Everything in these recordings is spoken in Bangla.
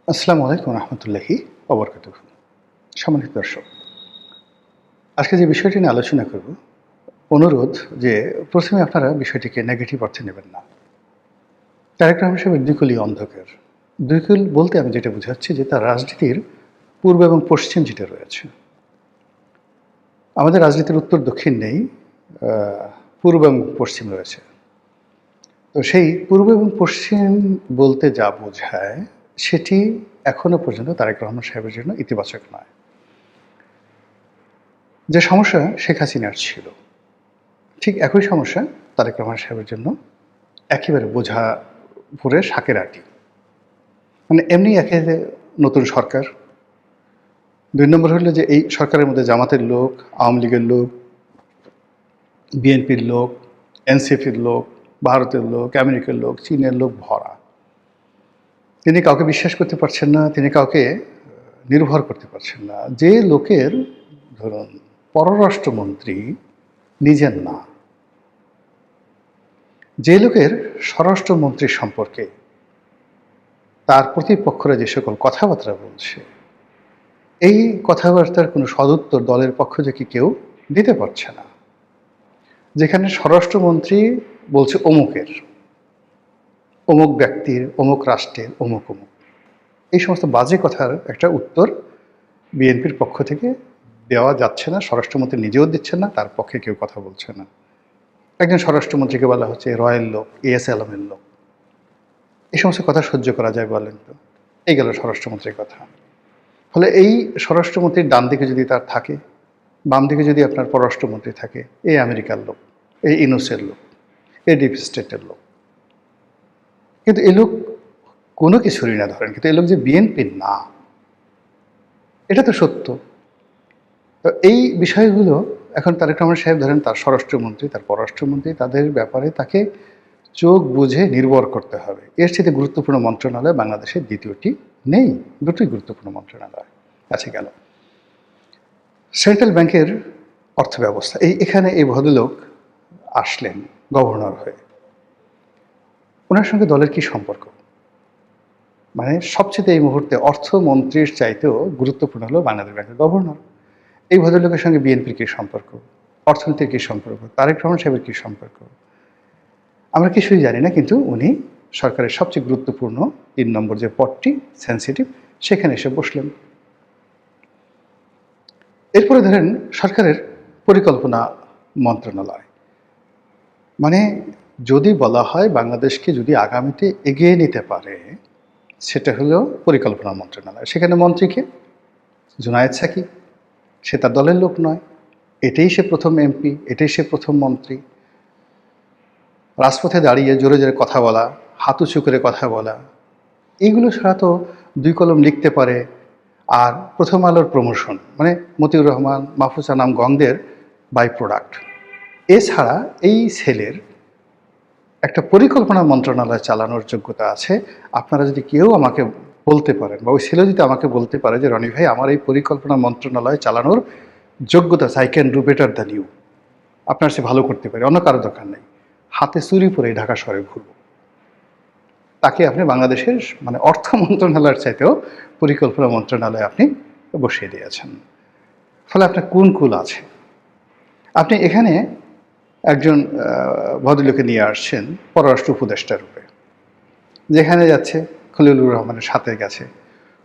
আসসালামু আলাইকুম রহমতুল্লাহি ওবরকাতুহু। সম্মানিত দর্শক, আজকে যে বিষয়টি নিয়ে আলোচনা করব, অনুরোধ যে প্রথমে আপনারা বিষয়টিকে নেগেটিভ অর্থে নেবেন না। তারেক রহমান সাহেবের দুই অন্ধকার। দুই বলতে আমি যেটা বোঝাচ্ছি যে তার রাজনীতির পূর্ব এবং পশ্চিম যেটা রয়েছে। আমাদের রাজনীতির উত্তর দক্ষিণ নেই, পূর্ব এবং পশ্চিম রয়েছে। তো সেই পূর্ব এবং পশ্চিম বলতে যা বোঝায় সেটি এখনো পর্যন্ত তারেক রহমান সাহেবের জন্য ইতিবাচক নয়। যে সমস্যা শেখ হাসিনার ছিল, ঠিক একই সমস্যা তারেক রহমান সাহেবের জন্য একেবারে বোঝা ভরে শাকের আঁটি। মানে এমনি একে নতুন সরকার, ২ নম্বর হলো যে এই সরকারের মধ্যে জামাতের লোক, আওয়ামী লীগের লোক, বিএনপির লোক, এনসিপির লোক, ভারতের লোক, আমেরিকার লোক, চীনের লোক ভরা। তিনি কাউকে বিশ্বাস করতে পারছেন না, তিনি কাউকে নির্ভর করতে পারছেন না। যে লোকের ধরুন পররাষ্ট্রমন্ত্রী নিজের না, যে লোকের স্বরাষ্ট্রমন্ত্রীর সম্পর্কে তার প্রতিপক্ষরা যে সকল কথাবার্তা বলছে, এই কথাবার্তার কোনো সদুত্তর দলের পক্ষ থেকে কেউ দিতে পারছে না। যেখানে স্বরাষ্ট্রমন্ত্রী বলছে অমুকের, অমুক ব্যক্তির, অমুক রাষ্ট্রের, অমুক অমুক, এই সমস্ত বাজে কথার একটা উত্তর বিএনপির পক্ষ থেকে দেওয়া যাচ্ছে না। স্বরাষ্ট্রমন্ত্রী নিজেও দিচ্ছেন না, তার পক্ষে কেউ কথা বলছে না। একজন স্বরাষ্ট্রমন্ত্রীকে বলা হচ্ছে রয়্যাল লোক, এএস আলমের লোক। এই সমস্ত কথা সহ্য করা যায় বলেন তো? এই গেল স্বরাষ্ট্রমন্ত্রীর কথা। ফলে এই স্বরাষ্ট্রমন্ত্রীর ডান দিকে যদি তার থাকে, বাম দিকে যদি আপনার পররাষ্ট্রমন্ত্রী থাকে, এই আমেরিকার লোক, এই ইউনুসের লোক, এই ডিপ স্টেটের লোক। কিন্তু এই লোক কোনো কিছুরই না ধরেন, কিন্তু এই লোক যে বিএনপির না, এটা তো সত্য। তো এই বিষয়গুলো এখন তারেক রহমান সাহেব ধরেন তার স্বরাষ্ট্রমন্ত্রী, তার পররাষ্ট্রমন্ত্রী, তাদের ব্যাপারে তাকে চোখ বুঝে নির্ভর করতে হবে। এর চেয়ে গুরুত্বপূর্ণ মন্ত্রণালয় বাংলাদেশের দ্বিতীয়টি নেই। দুটোই গুরুত্বপূর্ণ মন্ত্রণালয় আছে। গেল সেন্ট্রাল ব্যাংকের অর্থব্যবস্থা, এখানে এই ভদ্রলোক আসলেন গভর্নর হয়ে। ওনার সঙ্গে দলের কি সম্পর্ক? মানে সবচেয়ে এই মুহূর্তে অর্থমন্ত্রীর চাইতেও গুরুত্বপূর্ণ হলো বাংলাদেশ ব্যাংকের গভর্নর। এই ভদ্রলোকের সঙ্গে বিএনপির কী সম্পর্ক, অর্থনীতির কী সম্পর্ক, তারেক রহমান সাহেবের কী সম্পর্ক, আমরা কিছুই জানি না। কিন্তু উনি সরকারের সবচেয়ে গুরুত্বপূর্ণ ৩ নম্বর যে পদটি সেন্সিটিভ, সেখানে এসে বসলেন। এরপরে ধরেন সরকারের পরিকল্পনা মন্ত্রণালয়। মানে যদি বলা হয় বাংলাদেশকে যদি আগামীতে এগিয়ে নিতে পারে, সেটা হলো পরিকল্পনা মন্ত্রণালয়। সেখানে মন্ত্রীকে জুনায়েদ সাকিব, সে তার দলের লোক নয়, এটাই সে প্রথম এমপি, এটাই সে প্রথম মন্ত্রী। রাজপথে দাঁড়িয়ে জোরে জোরে কথা বলা, হাত উঁচু করে কথা বলা, এইগুলো ছাড়া তো ২ কলম লিখতে পারে। আর প্রথম আলোর প্রমোশন, মানে মতিউর রহমান, মাহফুজা নাম গংদের বাই প্রোডাক্ট। এছাড়া এই ছেলের একটা পরিকল্পনা মন্ত্রণালয় চালানোর যোগ্যতা আছে। আপনারা যদি কেউ আমাকে বলতে পারেন, বা ওই ছেলে যদি আমাকে বলতে পারে যে রনি ভাই আমার এই পরিকল্পনা মন্ত্রণালয় চালানোর যোগ্যতা আছে, I can do better than you, আপনার সে ভালো করতে পারে, অন্য কারো দরকার নেই, হাতে চুরি পরে ঢাকা শহরে ঘুরব, তাকে আপনি বাংলাদেশের মানে অর্থ মন্ত্রণালয়ের চাইতেও পরিকল্পনা মন্ত্রণালয়ে আপনি বসিয়ে দিয়েছেন। ফলে আপনার কোন কুল আছে? আপনি এখানে একজন ভদ্রলোকে নিয়ে আসছেন পররাষ্ট্র উপদেষ্টা রূপে, যেখানে যাচ্ছে খলিলুর রহমানের সাথে গেছে।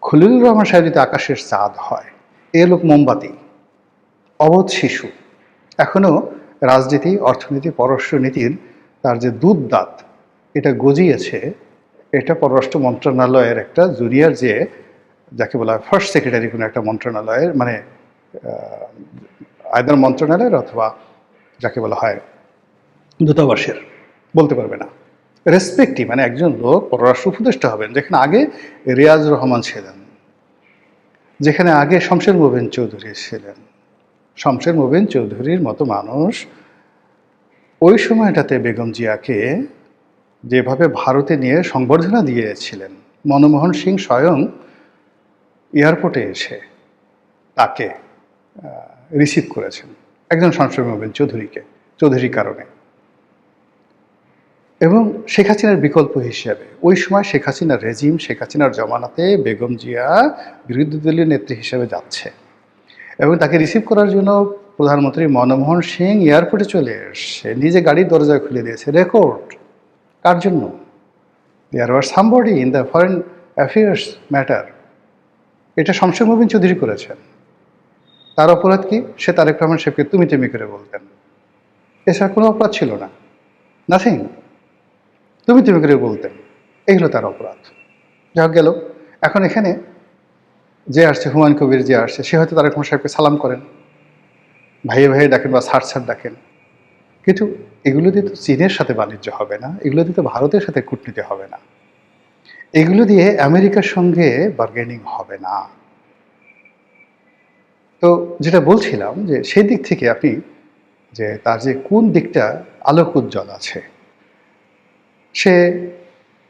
খলিলুর রহমান সাহেব যদি আকাশের চাঁদ হয়, এ লোক মোমবাতি, অবোধ শিশু, এখনও রাজনীতি, অর্থনীতি, পররাষ্ট্রনীতির তার যে দুধ দাঁত এটা গজিয়েছে, এটা পররাষ্ট্র মন্ত্রণালয়ের একটা জুনিয়র, যে যাকে বলা হয় ফার্স্ট সেক্রেটারি কোনো একটা মন্ত্রণালয়ের, মানে আয়দার মন্ত্রণালয়ের অথবা যাকে বলা হয় দূতাবাসের, বলতে পারবে না। রেসপেক্টই, মানে একজন লোক পররাষ্ট্র উপদেষ্টা হবেন, যেখানে আগে রিয়াজ রহমান ছিলেন, যেখানে আগে শমশের মোবিন চৌধুরী ছিলেন। শমশের মোবিন চৌধুরীর মতো মানুষ ওই সময়টাতে বেগম জিয়াকে যেভাবে ভারতে নিয়ে সংবর্ধনা দিয়েছিলেন, মনমোহন সিং স্বয়ং এয়ারপোর্টে এসে তাকে রিসিভ করেছেন, একজন শমশের মোবিন চৌধুরীকে, চৌধুরীর কারণে। এবং শেখ হাসিনার বিকল্প হিসেবে ওই সময় শেখ হাসিনার রেজিম, শেখ হাসিনার জমানাতে বেগম জিয়া বিরোধী দলীয় নেত্রী হিসেবে যাচ্ছে এবং তাকে রিসিভ করার জন্য প্রধানমন্ত্রী মনমোহন সিং এয়ারপোর্টে চলে এসছে, নিজে গাড়ির দরজা খুলে দিয়েছে। রেকর্ড কার জন্য? There were somebody in the foreign affairs matter. এটা শমশের মুবিন চৌধুরী করেছেন। তার অপরাধ কি? সে তারেক রহমান সাহেবকে তুমি তুমি করে বলতেন, এছাড়া কোনো অপরাধ ছিল না, নাথিং। তুমি তুমি করে বলতেন, এই হলো তার অপরাধ। যা গেল। এখন এখানে যে আসছে, হুমায়ুন কবির যে আসছে, সে হয়তো তারেক রহমান সাহেবকে সালাম করেন, ভাইয়ে ভাইয়ে ডাকেন বা স্যার স্যার ডাকেন, কিন্তু এগুলো দিয়ে তো চীনের সাথে বাণিজ্য হবে না, এগুলো দিয়ে তো ভারতের সাথে কূটনীতি হবে না, এগুলো দিয়ে আমেরিকার সঙ্গে বার্গেনিং হবে না। তো যেটা বলছিলাম যে সেই দিক থেকে আপনি যে তার যে কোন দিকটা আলোক উজ্জ্বল আছে, সে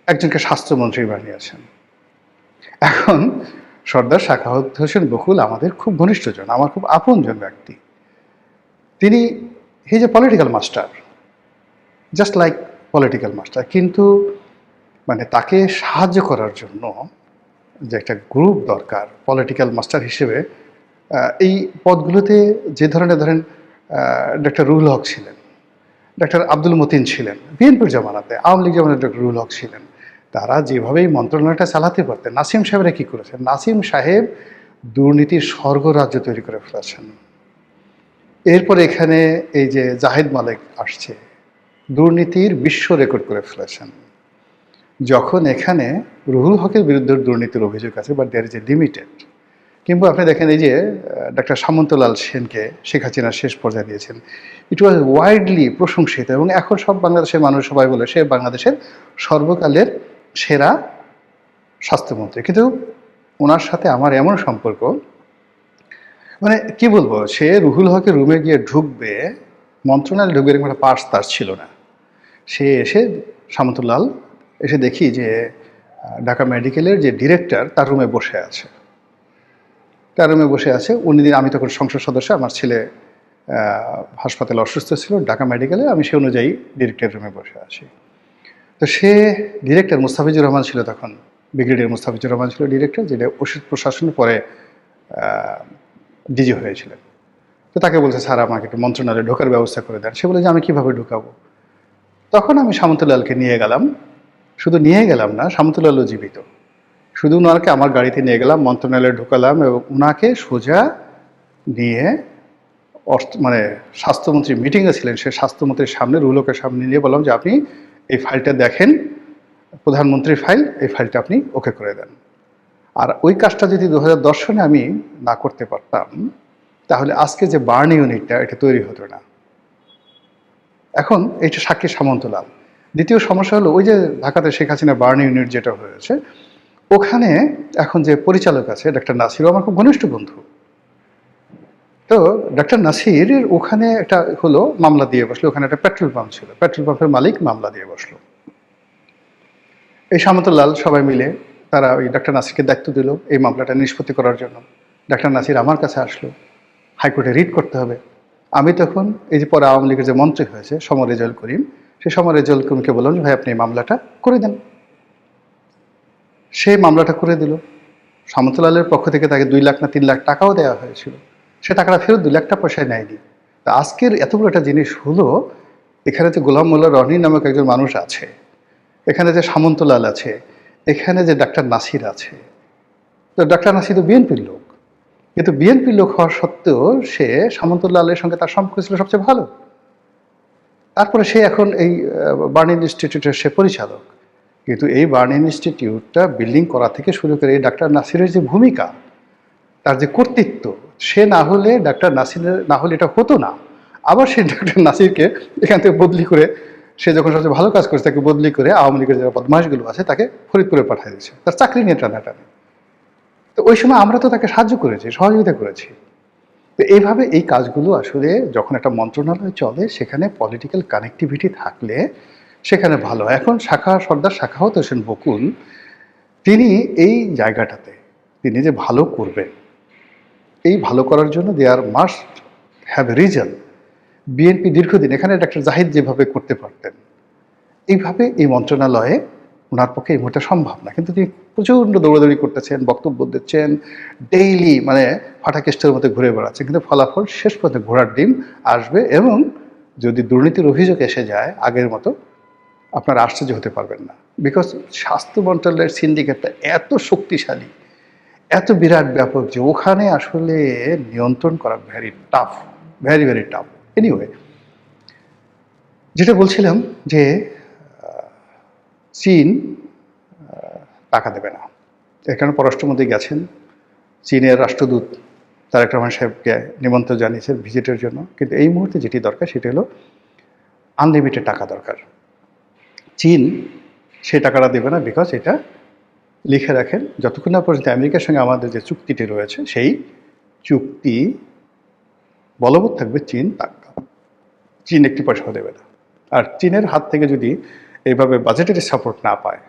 একজনকে স্বাস্থ্যমন্ত্রী বানিয়েছেন। এখন সর্দার সাখাওয়াত হোসেন বকুল আমাদের খুব ঘনিষ্ঠজন, আমার খুব আপনজন ব্যক্তি। তিনি he is a political master, just like political master, কিন্তু মানে তাকে সাহায্য করার জন্য যে একটা গ্রুপ দরকার পলিটিক্যাল মাস্টার হিসেবে, এই পদগুলোতে যে ধরনের ধরেন ডক্টর রুহুল হক ছিলেন, ডক্টর আব্দুল মতিন ছিলেন বিএনপির জমানাতে, আওয়ামী লীগ জমানাতে ডক্টর রুহুল হক ছিলেন, তারা যেভাবে এই মন্ত্রণালয়টা চালাতে পারতেন। নাসিম সাহেবরা কী করেছেন? নাসিম সাহেব দুর্নীতির স্বর্গরাজ্য তৈরি করে ফেলেছেন। এরপরে এখানে এই যে জাহিদ মালিক আসছে, দুর্নীতির বিশ্ব রেকর্ড করে ফেলেছেন। যখন এখানে রুহুল হকের বিরুদ্ধে দুর্নীতির অভিযোগ আছে, but there is a limited. কিংবা আপনি দেখেন এই যে ডক্টর সামন্তলাল সেনকে শেখ হাসিনা শেষ পর্যায়ে দিয়েছেন, ইট ওয়াজ ওয়াইডলি প্রশংসিত এবং এখন সব বাংলাদেশের মানুষ সবাই বলে সে বাংলাদেশের সর্বকালের সেরা স্বাস্থ্যমন্ত্রী। কিন্তু ওনার সাথে আমার এমন সম্পর্ক, মানে কি বলবো, সে রুহুল হকের রুমে গিয়ে ঢুকবে, মন্ত্রণালয়ে ঢুকবে, এরকম একটা পার্স তার ছিল না। সে এসে সামন্তলাল এসে দেখি যে ঢাকা মেডিকেলের যে ডিরেক্টর তার রুমে বসে আছে, তার রুমে বসে আছে। উনি দিন, আমি তখন সংসদ সদস্য, আমার ছেলে হাসপাতালে অসুস্থ ছিল ঢাকা মেডিকেলে, আমি সে অনুযায়ী ডিরেক্টর রুমে বসে আছি। তো সে ডিরেক্টর মুস্তাফিজুর রহমান ছিল তখন, ব্রিগেডিয়ার মুস্তাফিজুর রহমান ছিল ডিরেক্টর, যেটা ওষুধ প্রশাসনের পরে ডিজি হয়েছিলেন। তো তাকে বলছে স্যার আমাকে একটু মন্ত্রণালয়ে ঢোকার ব্যবস্থা করে দেন। সে বলে যে আমি কীভাবে ঢুকাবো? তখন আমি সামন্তলালকে নিয়ে গেলাম, শুধু নিয়ে গেলাম না, সামন্তলালও জীবিত, শুধু ওনাকে আমার গাড়িতে নিয়ে গেলাম, মন্ত্রণালয়ে ঢুকালাম এবং ওনাকে সোজা নিয়ে মানে স্বাস্থ্যমন্ত্রী মিটিংয়ে ছিলেন, সে স্বাস্থ্যমন্ত্রীর সামনে, রুহুলকের সামনে নিয়ে বললাম যে আপনি এই ফাইলটা দেখেন, প্রধানমন্ত্রীর ফাইল, এই ফাইলটা আপনি ওকে করে দেন। আর ওই কাজটা যদি 2010 সনে আমি না করতে পারতাম, তাহলে আজকে যে বার্ন ইউনিটটা এটা তৈরি হতো না। এখন এইটা সাক্ষী সামন্তলাল। দ্বিতীয় সমস্যা হলো ওই যে ঢাকাতে শেখ হাসিনা বার্ন ইউনিট যেটা হয়েছে, ওখানে এখন যে পরিচালক আছে ডক্টর নাসিরও আমার খুব ঘনিষ্ঠ বন্ধু। তো ডক্টর নাসির ওখানে একটা হলো মামলা দিয়ে বসলো, ওখানে একটা পেট্রোল পাম্প ছিল, পেট্রোল পাম্পের মালিক মামলা দিয়ে বসলো। এই সামন্তলাল সবাই মিলে তারা ওই ডক্টর নাসিরকে দায়িত্ব দিল এই মামলাটা নিষ্পত্তি করার জন্য। ডক্টর নাসির আমার কাছে আসলো, হাইকোর্টে রিট করতে হবে। আমি তখন এই যে পরে আওয়ামী লীগের যে মন্ত্রী হয়েছে সমর রেজাউল করিম, সেই সমর রেজাউল করিমকে বললাম যে ভাই আপনি এই মামলাটা করে দেন। সেই মামলাটা করে দিল। সামন্তলালের পক্ষ থেকে তাকে 2 লাখ না 3 লাখ টাকাও দেওয়া হয়েছিল, সে টাকাটা ফেরত 2 লাখ টাকা পয়সায় নেয়নি। তা আজকের এতগুলো একটা জিনিস হলো, এখানে যে গোলাম মোল্লা রনি নামক একজন মানুষ আছে, এখানে যে সামন্তলাল আছে, এখানে যে ডাক্তার নাসির আছে। তো ডাক্তার নাসির তো বিএনপির লোক, কিন্তু বিএনপির লোক হওয়া সত্ত্বেও সে সামন্তলালের সঙ্গে তার সম্পর্ক ছিল সবচেয়ে ভালো। তারপরে সে এখন এই বার্ন ইনস্টিটিউটের সে পরিচালক। কিন্তু এই বার্ন ইনস্টিটিউটটা বিল্ডিং করা থেকে শুরু করে এই ডাক্তার নাসিরের যে ভূমিকা, তার যে কর্তৃত্ব, সে না হলে ডাক্তার নাসিরের না হলে এটা হতো না। আবার সে ডাক্তার নাসিরকে এখান থেকে বদলি করে, সে যখন সবচেয়ে ভালো কাজ করেছে তাকে বদলি করে আওয়ামী লীগের যারা বদমাশগুলো আছে তাকে ফরিদপুরে পাঠিয়ে দিয়েছে, তার চাকরি নিয়ে টানাটানি। তো ওই সময় আমরা তো তাকে সাহায্য করেছি, সহযোগিতা করেছি। তো এইভাবে এই কাজগুলো আসলে যখন একটা মন্ত্রণালয় চলে, সেখানে পলিটিক্যাল কানেক্টিভিটি থাকলে সেখানে ভালো। এখন সর্দার সাখাওয়াত হোসেন বকুল, তিনি এই জায়গাটাতে তিনি যে ভালো করবেন, এই ভালো করার জন্য there must have reason. BNP দীর্ঘদিন এখানে ডাক্তার জাহিদ যেভাবে করতে পারতেন, এইভাবে এই মন্ত্রণালয়ে ওনার পক্ষে এই মুহূর্তে সম্ভব না, কিন্তু তিনি প্রচণ্ড দৌড়াদৌড়ি করতেছেন, বক্তব্য দিচ্ছেন, ডেইলি মানে ফাটাকেস্টের মতো ঘুরে বেড়াচ্ছেন, কিন্তু ফলাফল শেষ পর্যন্ত ঘোড়ার ডিম আসবে। এবং যদি দুর্নীতির অভিযোগ এসে যায় আগের মতো, আপনারা আশ্চর্য হতে পারবেন না। বিকজ স্বাস্থ্য মন্ত্রণালয়ের সিন্ডিকেটটা এত শক্তিশালী, এত বিরাট ব্যাপক যে ওখানে আসলে নিয়ন্ত্রণ করা very tough, very very tough. Anyway, যেটা বলছিলাম যে চীন টাকা দেবে না, এর কারণে পররাষ্ট্রমন্ত্রী গেছেন, চীনের রাষ্ট্রদূত তারেক রহমান সাহেবকে নিমন্ত্রণ জানিয়েছেন ভিজিটের জন্য। কিন্তু এই মুহূর্তে যেটি দরকার সেটি হলো আনলিমিটেড টাকা দরকার। চীন সেই টাকাটা দেবে না, বিকজ এটা লিখে রাখেন যতক্ষণ না পর্যন্ত আমেরিকার সঙ্গে আমাদের যে চুক্তিটি রয়েছে সেই চুক্তি বলবৎ থাকবে, চীন একটি পয়সাও দেবে না। আর চীনের হাত থেকে যদি এইভাবে বাজেটের সাপোর্ট না পায়,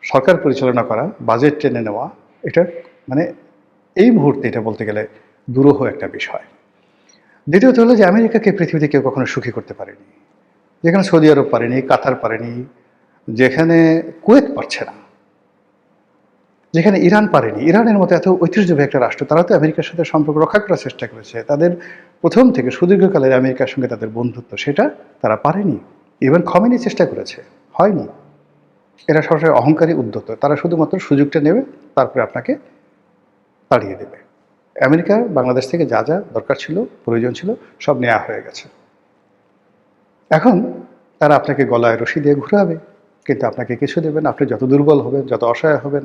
সরকার পরিচালনা করা, বাজেট টেনে নেওয়া, এটা মানে এই মুহূর্তে এটা বলতে গেলে দুরূহ একটা বিষয়। দ্বিতীয়ত হলো যে আমেরিকাকে পৃথিবীতে কেউ কখনো সুখী করতে পারেনি, যেখানে সৌদি আরব পারেনি, কাতার পারেনি, যেখানে কুয়েত পারছে না, যেখানে ইরান পারেনি। ইরানের মতো এত ঐতিহ্যবাহী একটা রাষ্ট্র, তারা তো আমেরিকার সাথে সম্পর্ক রক্ষা করার চেষ্টা করেছে, তাদের প্রথম থেকে সুদীর্ঘকালের আমেরিকার সঙ্গে তাদের বন্ধুত্ব, সেটা তারা পারেনি। ইভেন খমেনি চেষ্টা করেছে, হয়নি। এরা সরাসরি অহংকারী, উদ্যত, তারা শুধুমাত্র সুযোগটা নেবে, তারপরে আপনাকে তাড়িয়ে দেবে। আমেরিকা বাংলাদেশ থেকে যা যা দরকার ছিল, প্রয়োজন ছিল, সব নেওয়া হয়ে গেছে। এখন তারা আপনাকে গলায় রশি দিয়ে ঘুরাবে, কিন্তু আপনাকে কিছু দেবেন। আপনি যত দুর্বল হবেন, যত অসহায় হবেন,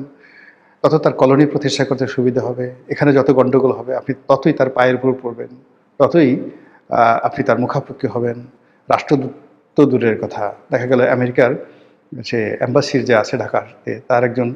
তত তার কলোনি প্রতিষ্ঠা করতে সুবিধা হবে। এখানে যত গণ্ডগোল হবে, আপনি ততই তার পায়ের উপর পড়বেন, ততই আপনি তার মুখাপেক্ষি হবেন। রাষ্ট্রদূত তো দূরের কথা, দেখা গেল আমেরিকার যে অ্যাম্বাসির যে আছে ঢাকাতে, তার একজন